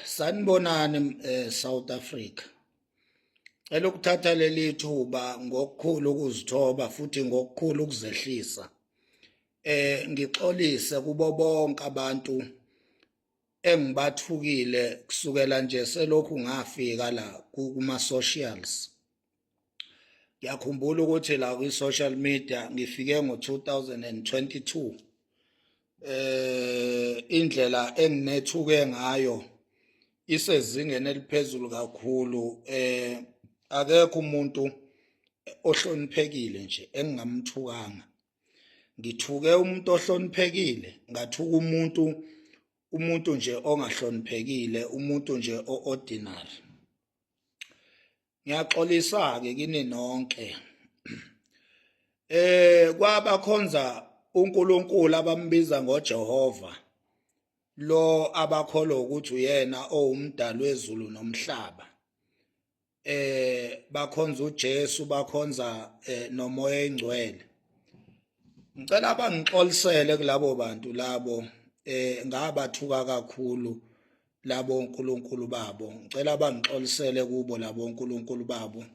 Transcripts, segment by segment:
Sanibonani South Africa. Cela ukuthatha leli thuba ngokukhulu ukuzithoba futhi ngokukhulu ukuzehlisa. Ngixolise kubo bonke abantu engibathukile kusukela nje selokhu ngafika la kuma socials. Ngiyakhumbula ukuthi la ku social media ngifike ngo-2022. Indlela enginethuke ngayo isezingeni eliphezulu kakhulu. Akekho umuntu ohloniphekile nje engingamthukanga. Ngithuke umuntu ohloniphekile, ngathuka umuntu nje ongahloniphekile, umuntu nje ordinary. Ngiyaxolisa ke kini nonke. Kwabakhonza uNkulunkulu abambiza ngoJehova, lo abakholwa ukuthi uyena owumdali wezulu nomhlaba. Bakhonza uJesu, bakhonza nomoya engcwele. Ngicela abangixolisele kulabo bantu labo, ngabathuka kakhulu labo uNkulunkulu babo. Ngicela abangixolisele kubo labo uNkulunkulu babo.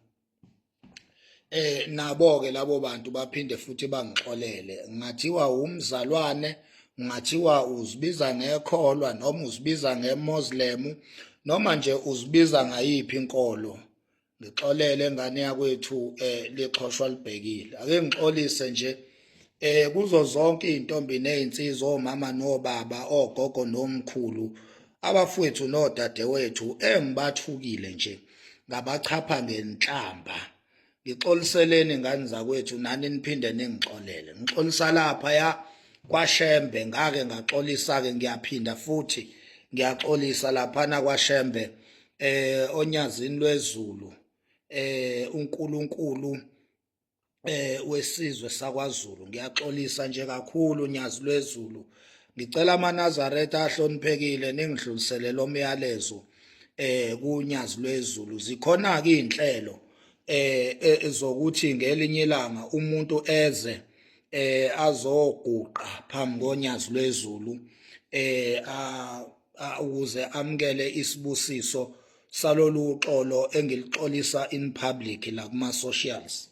Nabo ke labo bantu baphinde futhi bangixolele. Ngathiwa umzalwane, ngathiwa uzibiza ngekholwa noma uzibiza ngeMoslem noma nje uzibiza ngayiphi inkolo. Ngixolele ngane yakwethu liqhoshwa libhekile. Ake ngixolise nje kuzo zonke izintombi nezinsizwa, omama nobaba, ogogo nomkhulu, abafowethu nodadewethu engibathukile nje ngabachapha ngenhlamba. Ngixoliseleni ngani zakwethu, nani niphinde ningixolele. Ngixolisa lapha ya kwaShembe, ngake ngaxolisa ke ngiyaphinda futhi ngiyaxolisa laphana kwaShembe onyazini lwezulu, uNkulunkulu wesizwe sakwaZulu. Ngiyaxolisa nje kakhulu unyazi lwezulu. Ngicela amaNazaretha ahloniphekile ningidlulisele lo myalezo kunyazi lwezulu. Zikhona ke izinhlelo zokuthi ngelinye ilanga umuntu eze azoguqa phambi konyazi lwezulu ukuze amkele isibusiso salolu uxolo engilixolisa in public la kuma socials.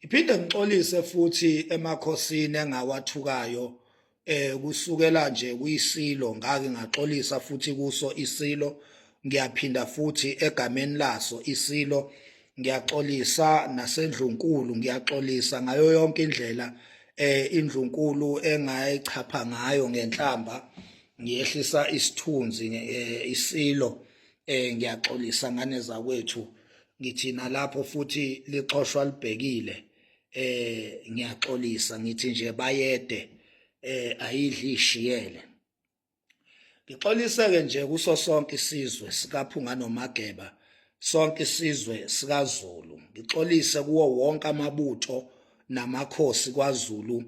Iphinde ngixolise futhi emakhosini engawathukayo kusukela nje kuyisilo, ngake ngaxolisa futhi kuso isilo. Ngiyaphinda futhi egameni laso isilo ngiyaxolisa, naseNdlunkulu ngiyaxolisa ngayo yonke indlela iNdlunkulu engayichapha ngayo ngenhlamba ngiyehlisa isithunzi isilo. Ngiyaxolisa ngane zakwethu, ngithi nalapho futhi liqhoshwa libhekile. Ngiyaxolisa ngithi nje bayede ayidli ishiyele. Ngixolise ke nje kuso sonke isizwe sikaPhunga noMageba, sonke isizwe sikaZulu. Ngixolise kuwo wonke amabutho namakhosi kwaZulu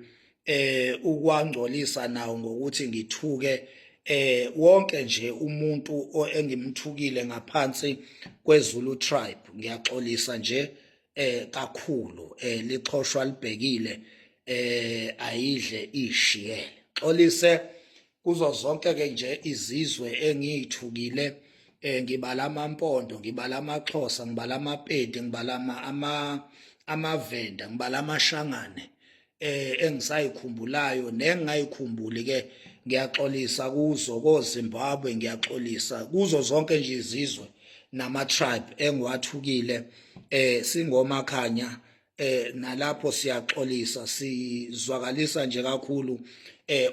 ukwangcolisa nawo ngokuthi ngithuke wonke nje umuntu engimthukile ngaphansi kweZulu tribe. Ngiyaxolisa nje kakhulu, liqhoshwa libhekile ayidle ishiyele. Xolise kuzo zonke ke nje izizwe engiyithukile, ngibala amaMpondo, ngibala amaXhosa, ngibala amaPedi, ngibala amaVenda, ngibala aMashangane engisayikhumbulayo nengingayikhumbuli ke. Ngiyaxolisa kuzo koZimbabwe, ngiyaxolisa kuzo zonke nje izizwe nama-tribe engiwathukile. Singomakhanya nalapho siyaxolisa, sizwakalisa nje kakhulu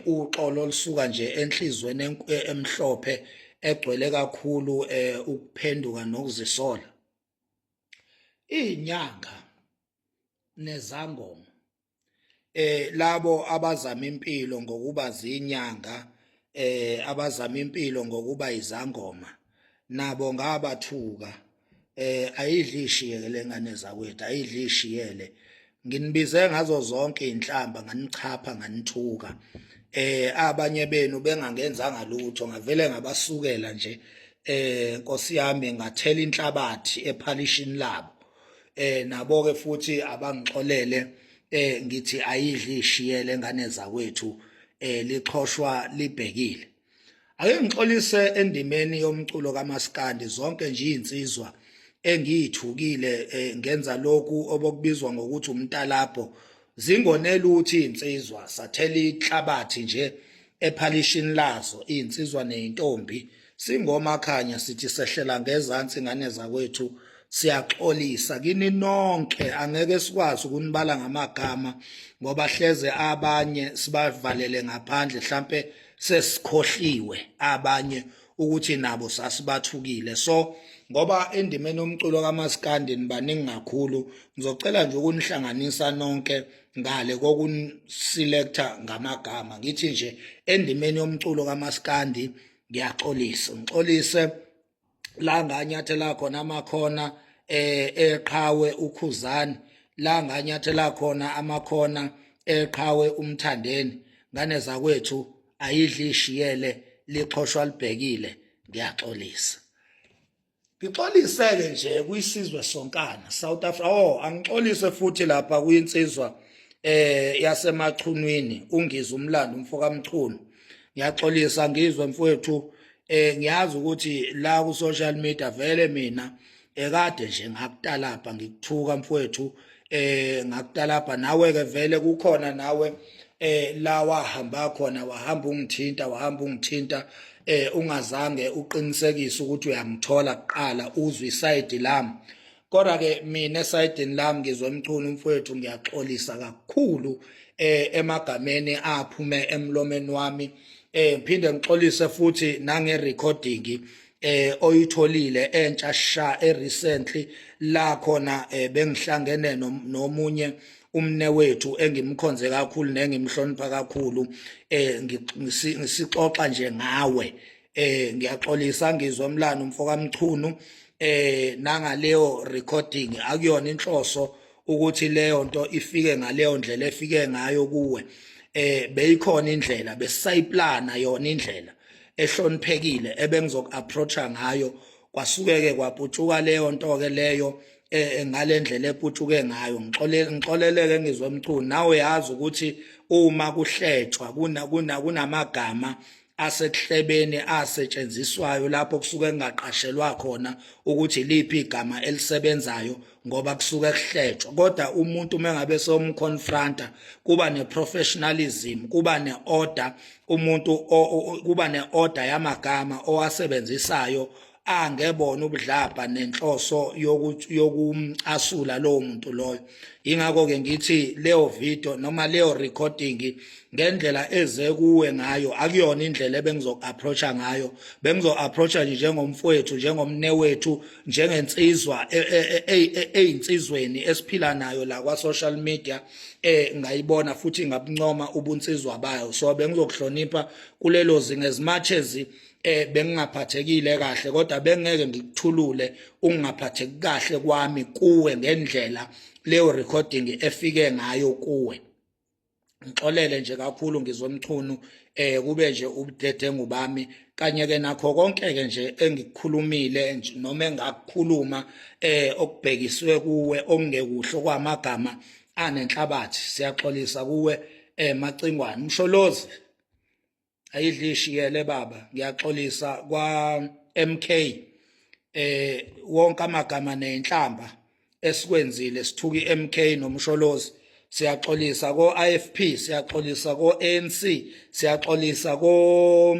uxolo olusuka nje enhlizweni emhlophe egcwele kakhulu ukuphenduka nokuzisola. Izinyanga nezangoma, labo abazama impilo ngokuba zinyanga, abazama impilo ngokuba izangoma, nabo ngabathuka. Ayidli ishiyele ngane zakwethu, ayidli ishiyele. Nginibize ngazo zonke izinhlamba, nganichapha, nganithuka. abanye benu bengangenzanga lutho ngavele ngabasukela nje Nkosi yami ngathela inhlabathi ePhalishini labo nabo ke futhi abangixolele ngithi ayidli ishiyele engane zakwethu lixhoshwa libhekile. Ake ngixolise endimeni yomculo kaMaskandi zonke nje izinsizwa engiyithukile ngenza lokhu obokubizwa ngokuthi umntalapho zingonela ukuthi izinsizwa sathela ihlabathi nje ePhalishini lazo izinsizwa nezintombi singomakhanya sithi sehlela ngezantsi ingane zakwethu siyaxolisa kini nonke angeke sikwazi ukunibala ngamagama ngoba hleze abanye sibavalele ngaphandle mhlambe sesikhohliwe abanye ukuthi nabo sasibathukile so ngoba endimeni yomculo kaMaskandi nibaningi kakhulu ngizocela nje ukunihlanganisa nonke ngale kokuniselecta ngamagama ngithi nje endimeni yomculo kaMaskandi ngiyaxolisa ngixolise la nganyathela khona amakhona eqhawe uKhuzani la nganyathela khona amakhona eqhawe uMthandeni ngane zakwethu ayidli ishiyele lixhoshwa libhekile ngiyaxolisa. Ngixolise-ke nje kuyisizwe sonkana South Africa angixolise futhi lapha kuyinsizwa yasemachunwini ungiza umlando umfokamchunu ngiyaxolisa ngizwe mfowethu ngiyazi ukuthi la ku social media vele mina ekade nje ngakutalapha ngikuthuka mfowethu ngakutalapha nawe ke vele kukhona nawe la wahamba khona wahamba ungithinta ungazange uqinisekise ukuthi uyangithola kuqala uzwe iside lami kodwa ke mina esayidini lami ngizwe umculo mfowethu ngiyaxolisa kakhulu emagameni aphume emlomeni wami ngiphinde ngixolise futhi nange recording oyitholile entsha sha recently la khona bengihlangene nomunye umne wethu engimkhonze kakhulu nengimhlonipha kakhulu ngisixoxa nje ngawe ngiyaxolisa ngizwe umlando umfokamchunu nangaleyo recording akuyona inhloso ukuthi leyo nto ifike ngaleyo ndlela efike ngayo kuwe beyikhona indlela besisayiplana yona indlela ehloniphekile ebengizoku-approacha ngayo kwasuke-ke kwaputshuka leyo nto-ke leyo ngalendlela eputshuke ngayo ngixoleleke ngizwe umculo nawe yazi ukuthi uma kuhletshwa kunamagama asekuhlebeni asetshenziswayo lapho kusuke kungaqashelwa khona ukuthi liphi igama elisebenzayo ngoba kusuke kuhletshwa kodwa umuntu mengabe somconfronta kuba neprofessionalism kuba neorder umuntu kuba neorder yamagama owasebenzisayo angebona ubudlapha nenhloso yokumcasula lowo muntu loyo ingakho ke ngithi leyo video noma leyo recording ngendlela eze kuwe ngayo akuyona indlela ebengizoku-approacha ngayo bengizo-approacha nje njengomfowethu njengomne wethu njengensizwa eyinsizweni esiphila nayo la kwa-social media ngayibona futhi ngabuncoma ubunsizwa bayo so bengizokuhlonipha kulelo zinga as much as bengingaphathekile kahle kodwa bengeke ngikuthulule ungaphatheki kahle kwami kuwe ngendlela leyo recording efike ngayo kuwe ngixolele nje kakhulu ngizomchunu kube nje ubudedengu bami kanye ke nakho konke ke nje engikukhulumile noma engakukhuluma okubhekiswe kuwe okungekuhle kwamagama anenhlabathi siyaxolisa kuwe Macingwane Msholozi ayidli ishiyele baba ngiyaxolisa kwa MK wonke amagama nenhlamba esikwenzile sithuki MK nomsholozi siyaxolisa ko IFP siyaxolisa ko ANC siyaxolisa ko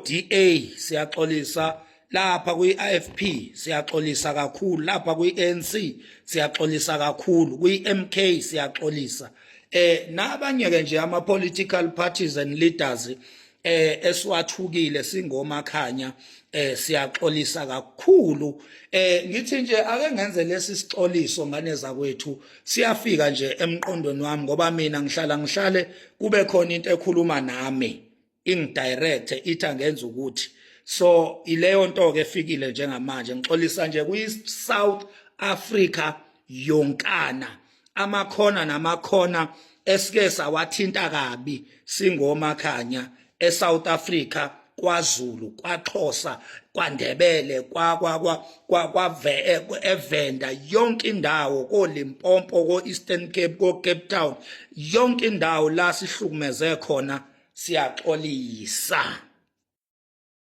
DA siyaxolisa lapha kwi IFP siyaxolisa kakhulu lapha kwi ANC siyaxolisa kakhulu kwi MK siyaxolisa nabanye ke nje ama political parties and leaders esiwathukile singomakhanya siyaxolisa kakhulu ngithi nje ake ngenze lesi sixoliso ngane zakwethu siyafika nje emqondweni wami ngoba mina ngihlale kube khona into ekhuluma nami ingidirect ithi angenza ukuthi so ileyo nto ke efikile njengamanje ngixolisa nje kwi South Africa yonkana amakhona namakhona esike sawathinta kabi singomakhanya eSouth Africa, kwaZulu, kwaXhosa, kwaNdebele, eVenda, yonke indawo, koLimpopo, ko-Eastern Cape, ko-Cape Town, yonke indawo la sihlukumeze khona, siyaxolisa.